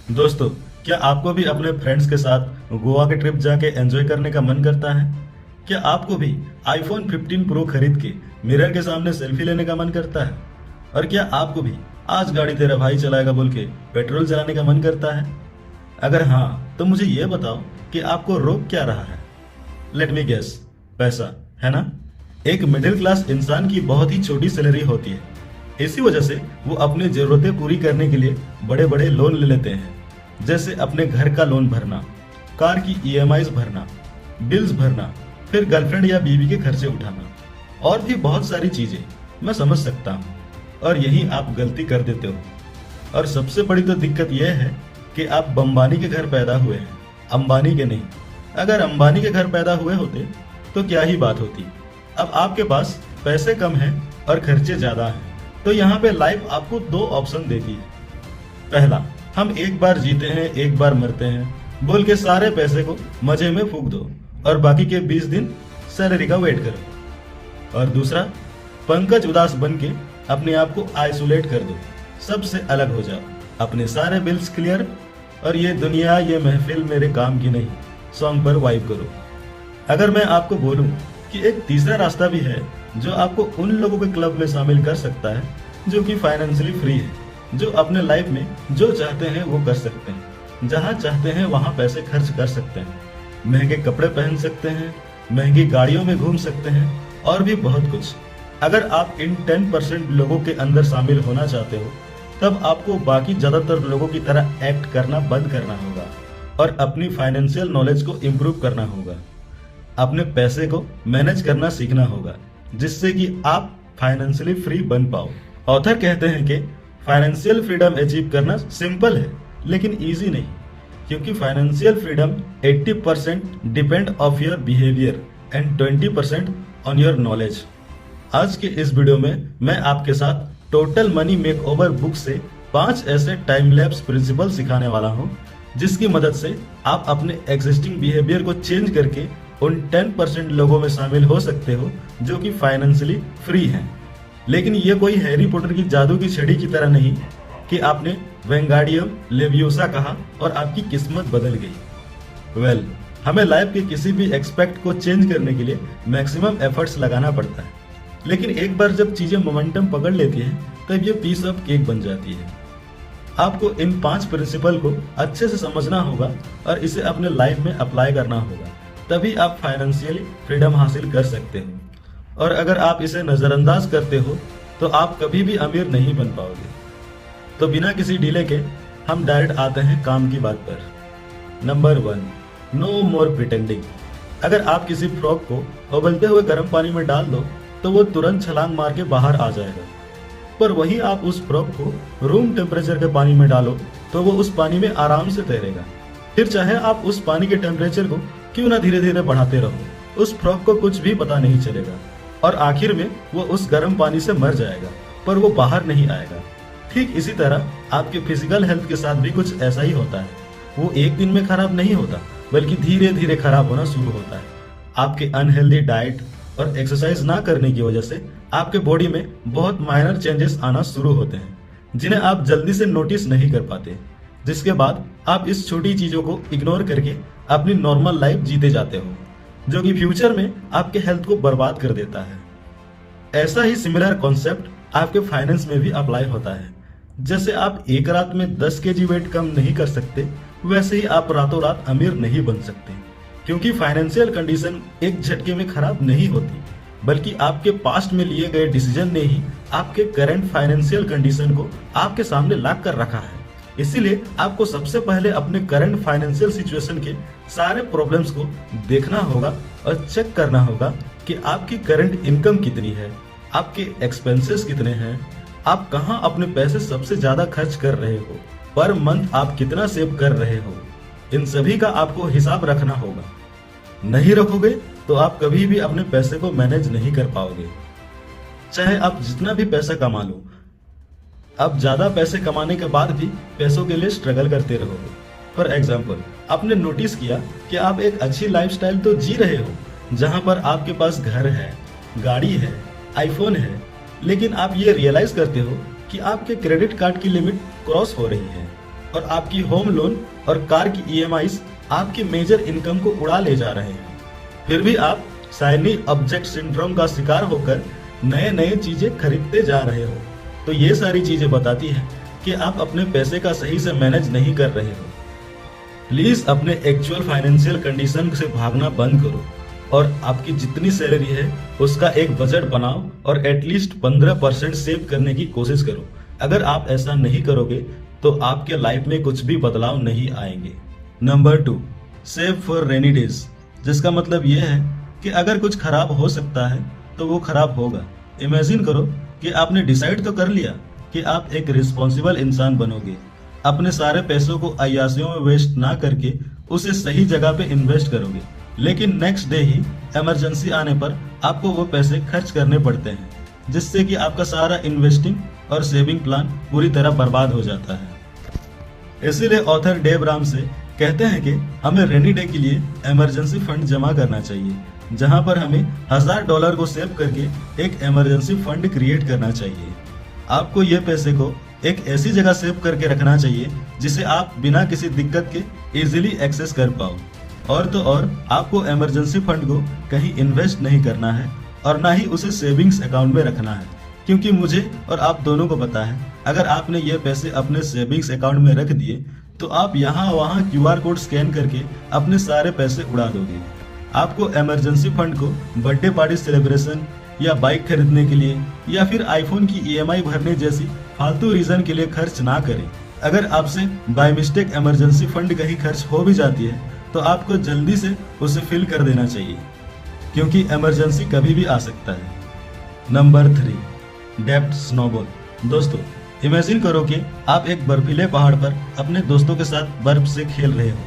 दोस्तों, क्या आपको भी अपने फ्रेंड्स के साथ गोवा के ट्रिप जाके एंजॉय करने का मन करता है? क्या आपको भी आईफोन 15 प्रो खरीद के मिरर के सामने सेल्फी लेने का मन करता है? और क्या आपको भी आज गाड़ी तेरा भाई चलाएगा बोल के पेट्रोल चलाने का मन करता है? अगर हाँ, तो मुझे ये बताओ कि आपको रोक क्या रहा है? लेट मी गेस, पैसा, है ना? एक मिडिल क्लास इंसान की बहुत ही छोटी सैलरी होती है। इसी वजह से वो अपनी जरूरतें पूरी करने के लिए बड़े बड़े लोन ले लेते हैं, जैसे अपने घर का लोन भरना, कार की ईएमआईज भरना, बिल्स भरना, फिर गर्लफ्रेंड या बीवी के खर्चे उठाना और भी बहुत सारी चीजें। मैं समझ सकता हूँ, और यही आप गलती कर देते हो। और सबसे बड़ी तो दिक्कत यह है कि आप बम्बानी के घर पैदा हुए हैं, अंबानी के नहीं। अगर अंबानी के घर पैदा हुए होते तो क्या ही बात होती। अब आपके पास पैसे कम हैं और खर्चे ज्यादा हैं, तो यहाँ पे लाइफ आपको दो ऑप्शन देती है। पहला, हम एक बार जीते हैं एक बार मरते हैं बोल के सारे पैसे को मजे में फूंक दो और बाकी के 20 दिन सैलरी का वेट करो। और दूसरा, पंकज उदास बन के अपने आप को आइसोलेट कर दो, सबसे अलग हो जाओ, अपने सारे बिल्स क्लियर और ये दुनिया ये महफिल मेरे काम की नहीं सॉन्ग पर वाइब करो। अगर मैं आपको बोलूं कि एक तीसरा रास्ता भी है जो आपको उन लोगों के क्लब में शामिल कर सकता है जो कि फाइनेंशियली फ्री है, जो अपने लाइफ में जो चाहते हैं वो कर सकते हैं, जहां चाहते हैं वहां पैसे खर्च कर सकते हैं, महंगे कपड़े पहन सकते हैं, महंगी गाड़ियों में घूम सकते हैं और भी बहुत कुछ। अगर आप इन 10% लोगों के अंदर शामिल होना चाहते हो, तब आपको बाकी ज्यादातर लोगों की तरह एक्ट करना बंद करना होगा और अपनी फाइनेंशियल नॉलेज को इम्प्रूव करना होगा। अपने पैसे को मैनेज करना सीखना होगा, जिससे कि आप फाइनेंशियली फ्री बन पाओ। ऑथर कहते हैं कि फाइनेंशियल फ्रीडम अचीव करना सिंपल है लेकिन इजी नहीं, क्योंकि financial freedom 80% depend of your behaviour and 20% on your knowledge. आज के इस वीडियो में मैं आपके साथ टोटल मनी मेकओवर बुक से 5 ऐसे टाइम लैप्स प्रिंसिपल सिखाने वाला हूं, जिसकी मदद से आप अपने एग्जिस्टिंग बिहेवियर को चेंज करके उन 10% लोगों में शामिल हो सकते हो जो कि फाइनेंशियली फ्री हैं। लेकिन ये कोई हैरी पॉटर की जादू की छड़ी की तरह नहीं कि आपने वेंगार्डियम लेवियोसा कहा और आपकी किस्मत बदल गई। हमें लाइफ के किसी भी एक्सपेक्ट को चेंज करने के लिए मैक्सिमम एफर्ट्स लगाना पड़ता है, लेकिन एक बार जब चीजें मोमेंटम पकड़ लेती हैं तब ये पीस ऑफ केक बन जाती है। आपको इन 5 प्रिंसिपल को अच्छे से समझना होगा और इसे अपने लाइफ में अप्लाई करना होगा, तभी आप फाइनेंशियली फ्रीडम हासिल कर सकते हो। और अगर आप इसे नजरअंदाज करते हो तो आप कभी भी अमीर नहीं बन पाओगे। तो बिना किसी डिले के हम डायरेक्ट आते हैं काम की बात पर। नंबर 1, नो मोर प्रिटेंडिंग। अगर आप किसी फ्रॉक को उबलते हुए गर्म पानी में डाल दो तो वो तुरंत छलांग मार के बाहर आ जाएगा, पर वही आप उस फ्रॉक को रूम टेम्परेचर के पानी में डालो तो वो उस पानी में आराम से तैरेगा। फिर चाहे आप उस पानी के टेम्परेचर को क्यों ना धीरे धीरे बढ़ाते रहो, उस फ्रॉक को कुछ भी पता नहीं चलेगा और आखिर में वो उस गर्म पानी से मर जाएगा, पर वो बाहर नहीं आएगा। ठीक इसी तरह आपके फिजिकल हेल्थ के साथ भी कुछ ऐसा ही होता है। वो एक दिन में खराब नहीं होता, बल्कि धीरे धीरे खराब होना शुरू होता है। आपके अनहेल्दी डाइट और एक्सरसाइज ना करने की वजह से आपके बॉडी में बहुत माइनर चेंजेस आना शुरू होते हैं, जिन्हें आप जल्दी से नोटिस नहीं कर पाते, जिसके बाद आप इस छोटी चीजों को इग्नोर करके अपनी नॉर्मल लाइफ जीते जाते हो, जो कि फ्यूचर में आपके हेल्थ को बर्बाद कर देता है। ऐसा ही सिमिलर कॉन्सेप्ट आपके फाइनेंस में भी अप्लाई होता है। जैसे आप एक रात में 10 kg वेट कम नहीं कर सकते, वैसे ही आप रातों रात अमीर नहीं बन सकते, क्योंकि फाइनेंशियल कंडीशन एक झटके में खराब नहीं होती, बल्कि आपके पास्ट में लिए गए डिसीजन ने ही आपके करंट फाइनेंशियल कंडीशन को आपके सामने ला कर रखा है। इसीलिए आपको सबसे पहले अपने करंट फाइनेंशियल सिचुएशन के सारे प्रॉब्लम्स को देखना होगा और चेक करना होगा कि आपकी करंट इनकम कितनी है, आपके एक्सपेंसेस कितने हैं, आप कहां अपने पैसे सबसे ज्यादा खर्च कर रहे हो, पर मंथ आप कितना सेव कर रहे हो। इन सभी का आपको हिसाब रखना होगा। नहीं रखोगे तो आप कभी भी अपने पैसे को मैनेज नहीं कर पाओगे। चाहे आप जितना भी पैसा कमा लो, आप ज्यादा पैसे कमाने के बाद भी पैसों के लिए स्ट्रगल करते रहोगे। फॉर एग्जाम्पल, आपने नोटिस किया कि आप एक अच्छी लाइफस्टाइल तो जी रहे हो, जहां पर आपके पास घर है, गाड़ी है, आईफोन है, लेकिन आप ये रियलाइज करते हो कि आपके क्रेडिट कार्ड की लिमिट क्रॉस हो रही है, और आपकी होम लोन और कार की ईएमआईज आपके मेजर इनकम को उड़ा ले जा रहे हैं। फिर भी आप शाइनी ऑब्जेक्ट सिंड्रोम का शिकार होकर नए नए चीजें खरीदते जा रहे हो। तो ये सारी चीजें बताती है कि आप अपने पैसे का सही से मैनेज नहीं कर रहे हो। प्लीज अपने एक्चुअल फाइनेंशियल कंडीशन से भागना बंद करो और आपकी जितनी सैलरी है उसका एक बजट बनाओ और एटलीस्ट 15% सेव करने की कोशिश करो। अगर आप ऐसा नहीं करोगे तो आपके लाइफ में कुछ भी बदलाव नहीं आएंगे। Number 2, save for rainy days, जिसका मतलब यह है कि अगर कुछ खराब हो सकता है तो वो खराब होगा। इमेजिन करो कि आपने डिसाइड तो कर लिया कि आप एक रिस्पॉन्सिबल इंसान बनोगे, अपने सारे पैसों को अय्यासियों में वेस्ट ना करके उसे सही जगह पे इन्वेस्ट करोगे, लेकिन नेक्स्ट डे ही इमरजेंसी आने पर आपको वो पैसे खर्च करने पड़ते हैं, जिससे कि आपका सारा इन्वेस्टिंग और सेविंग प्लान पूरी तरह बर्बाद हो जाता है। इसीलिए ऑथर डेव रामसे कहते हैं कि हमें रेनी डे के लिए इमरजेंसी फंड जमा करना चाहिए, जहां पर हमें $1000 को सेव करके एक इमरजेंसी फंड क्रिएट करना चाहिए। आपको ये पैसे को एक ऐसी जगह सेव करके रखना चाहिए जिसे आप बिना किसी दिक्कत के इजीली एक्सेस कर पाओ। और तो और आपको इमरजेंसी फंड को कहीं इन्वेस्ट नहीं करना है और ना ही उसे सेविंग्स अकाउंट में रखना है, क्योंकि मुझे और आप दोनों को पता है अगर आपने ये पैसे अपने सेविंग्स अकाउंट में रख दिए तो आप यहाँ वहाँ QR कोड स्कैन करके अपने सारे पैसे उड़ा दोगे। आपको इमरजेंसी फंड को बर्थडे पार्टी सेलिब्रेशन या बाइक खरीदने के लिए या फिर आईफोन की EMI भरने जैसी फालतू रीजन के लिए खर्च ना करें। अगर आपसे बाय मिस्टेक इमरजेंसी फंड कहीं खर्च हो भी जाती है तो आपको जल्दी से उसे फिल कर देना चाहिए, क्योंकि इमरजेंसी कभी भी आ सकता है। नंबर 3, डेब्ट स्नोबॉल। दोस्तों, इमेजिन करो कि आप एक बर्फीले पहाड़ पर अपने दोस्तों के साथ बर्फ से खेल रहे हो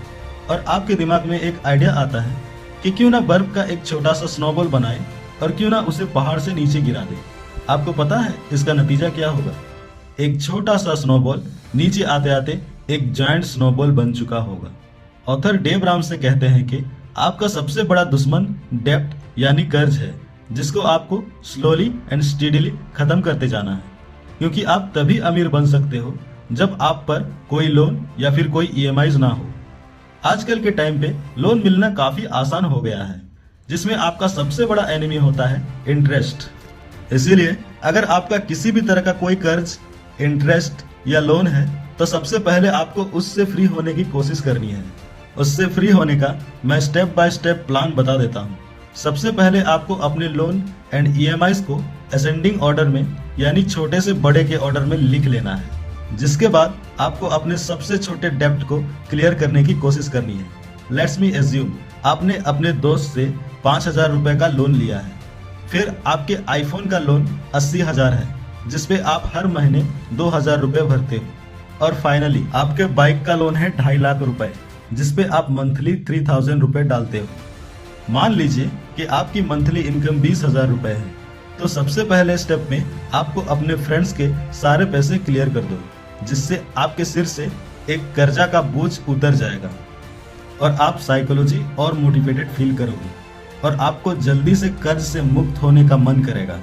और आपके दिमाग में एक आइडिया आता है कि क्यों ना बर्फ का एक छोटा सा स्नोबॉल बनाए और क्यों ना उसे पहाड़ से नीचे गिरा दे। आपको पता है इसका नतीजा क्या होगा? एक छोटा सा स्नोबॉल नीचे आते आते एक जायंट स्नोबॉल बन चुका होगा। ऑथर डेव रामसे कहते हैं कि आपका सबसे बड़ा दुश्मन डेब्ट यानी कर्ज है, जिसको आपको स्लोली एंड स्टेडीली खत्म करते जाना है, क्योंकि आप तभी अमीर बन सकते हो जब आप पर कोई लोन या फिर कोई EMIs ना हो। आजकल के टाइम पे लोन मिलना काफी आसान हो गया है, जिसमें आपका सबसे बड़ा एनिमी होता है इंटरेस्ट। इसीलिए अगर आपका किसी भी तरह का कोई कर्ज, इंटरेस्ट या लोन है तो सबसे पहले आपको उससे फ्री होने की कोशिश करनी है। उससे फ्री होने का मैं स्टेप बाय स्टेप प्लान बता देता हूँ। सबसे पहले आपको अपने लोन एंड EMIs को असेंडिंग ऑर्डर में यानी छोटे से बड़े के ऑर्डर में लिख लेना है, जिसके बाद आपको अपने सबसे छोटे डेब्ट को क्लियर करने की कोशिश करनी है। लेट्स मी एज्यूम आपने अपने दोस्त से 5000 रुपए का लोन लिया है, फिर आपके आईफोन का लोन 80,000 है, जिसपे आप हर महीने 2000 रुपए भरते हो, और फाइनली आपके बाइक का लोन है 2.5 लाख रुपए, जिसपे आप मंथली 3000 रुपए डालते हो। मान लीजिए कि आपकी मंथली इनकम 20,000 रुपए है, तो सबसे पहले स्टेप में आपको अपने फ्रेंड्स के सारे पैसे क्लियर कर दो, जिससे आपके सिर से एक कर्जा का बोझ उतर जाएगा और आप साइकोलॉजी और मोटिवेटेड फील करोगे और आपको जल्दी से कर्ज से मुक्त होने का मन करेगा।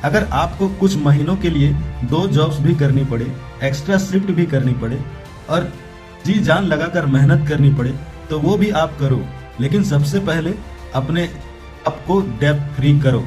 अगर आपको कुछ महीनों के लिए 2 जॉब्स भी करनी पड़े, एक्स्ट्रा शिफ्ट भी करनी पड़े और जी जान लगाकर मेहनत करनी पड़े तो वो भी आप करो, लेकिन सबसे पहले अपने आपको डेब्ट फ्री करो।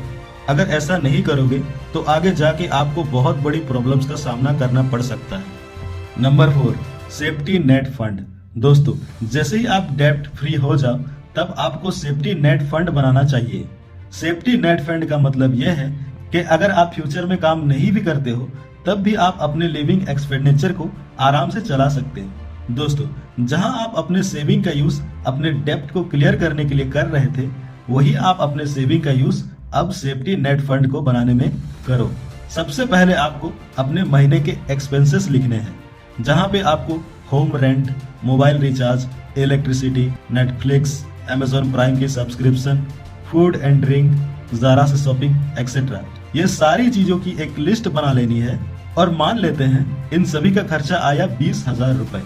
अगर ऐसा नहीं करोगे तो आगे जाके आपको बहुत बड़ी प्रॉब्लम्स का सामना करना पड़ सकता है। Number 4, safety net fund. दोस्तों, जैसे ही आप डेब्ट फ्री हो जाओ तब आपको सेफ्टी नेट फंड बनाना चाहिए। सेफ्टी नेट फंड का मतलब यह है कि अगर आप फ्यूचर में काम नहीं भी करते हो तब भी आप अपने लिविंग एक्सपेंडिचर को आराम से चला सकते हैं। दोस्तों, जहां आप अपने सेविंग का यूज अपने डेब्ट को क्लियर करने के लिए कर रहे थे, वही आप अपने सेविंग का यूज अब सेफ्टी नेट फंड को बनाने में करो। सबसे पहले आपको अपने महीने के एक्सपेंसेस लिखने हैं, जहां पे आपको home rent, mobile recharge, electricity, Netflix, Amazon Prime की subscription, food and drink, Zara से शॉपिंग एक्सेट्रा, ये सारी चीजों की एक लिस्ट बना लेनी है। और मान लेते हैं इन सभी का खर्चा आया 20,000 रुपए।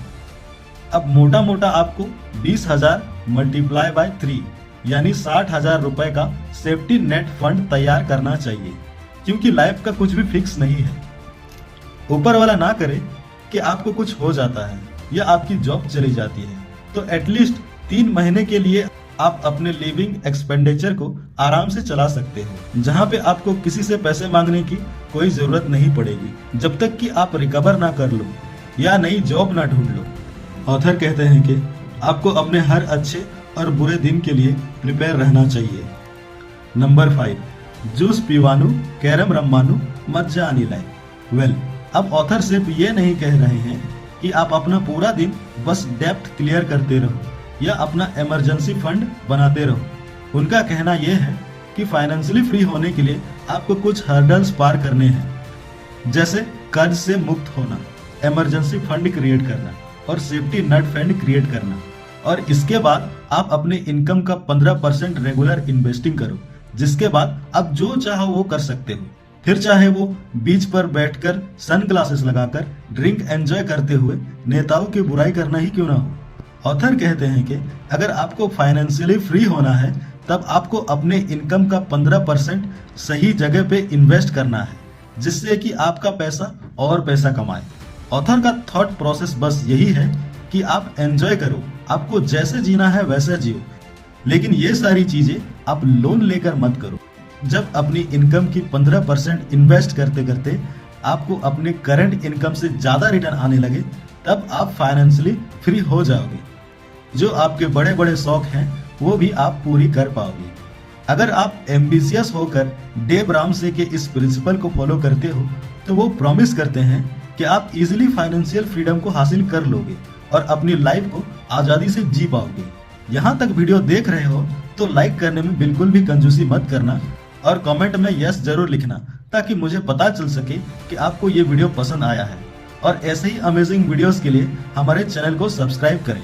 अब मोटा मोटा आपको 20,000 मल्टीप्लाई बाय 3 यानी 60,000 रुपए का सेफ्टी नेट फंड तैयार करना चाहिए, क्योंकि लाइफ का कुछ भी फिक्स नहीं है। ऊपर वाला ना करे कि आपको कुछ हो जाता है या आपकी जॉब चली जाती है तो एटलीस्ट 3 महीने के लिए आप अपने लिविंग एक्सपेंडिचर को आराम से चला सकते हो, जहाँ पे आपको किसी से पैसे मांगने की कोई जरूरत नहीं पड़ेगी जब तक कि आप रिकवर ना कर लो या नई जॉब ना ढूंढ लो। ऑथर कहते हैं कि आपको अपने हर अच्छे और बुरे दिन के लिए प्रिपेयर रहना चाहिए। नंबर 5, जूस पीवानू कैरम रम्मानू मज्जा आनी लाए। वेल, अब ऑथर सिर्फ ये नहीं कह रहे हैं कि आप अपना पूरा दिन बस डेब्ट क्लियर करते रहो या अपना इमरजेंसी फंड बनाते रहो। उनका कहना यह है कि फाइनेंशियली फ्री होने के लिए आपको कुछ हर्डल्स पार करने हैं, जैसे कर्ज से मुक्त होना, इमरजेंसी फंड क्रिएट करना और सेफ्टी नेट फंड क्रिएट करना। और इसके बाद आप अपने इनकम का 15% रेगुलर इन्वेस्टिंग करो, जिसके बाद आप जो चाहो वो कर सकते हो। फिर चाहे वो बीच पर बैठकर सनग्लासेस लगाकर ड्रिंक एंजॉय करते हुए नेताओं की बुराई करना ही क्यों ना हो। ऑथर कहते हैं कि अगर आपको फाइनेंशियली फ्री होना है तब आपको अपने इनकम का 15% सही जगह पे इन्वेस्ट करना है, जिससे कि आपका पैसा और पैसा कमाए। ऑथर का थॉट प्रोसेस बस यही है कि आप एंजॉय करो, आपको जैसे जीना है वैसे जियो, लेकिन ये सारी चीजें आप लोन लेकर मत करो। जब अपनी इनकम की 15% इन्वेस्ट करते करते आपको अपने करंट इनकम से ज्यादा रिटर्न आने लगे, तब आप फाइनेंशियली फ्री हो जाओगे। जो आपके बड़े बड़े शौक हैं वो भी आप पूरी कर पाओगे। अगर आप एम्बिशियस होकर डेव रामसे के इस प्रिंसिपल को फॉलो करते हो तो वो प्रॉमिस करते हैं कि आप इजीली फाइनेंशियल फ्रीडम को हासिल कर लोगे और अपनी लाइफ को आजादी से जी पाओगे। यहाँ तक वीडियो देख रहे हो तो लाइक करने में बिल्कुल भी कंजूसी मत करना और कमेंट में यस जरूर लिखना, ताकि मुझे पता चल सके कि आपको ये वीडियो पसंद आया है। और ऐसे ही अमेजिंग वीडियोस के लिए हमारे चैनल को सब्सक्राइब करें।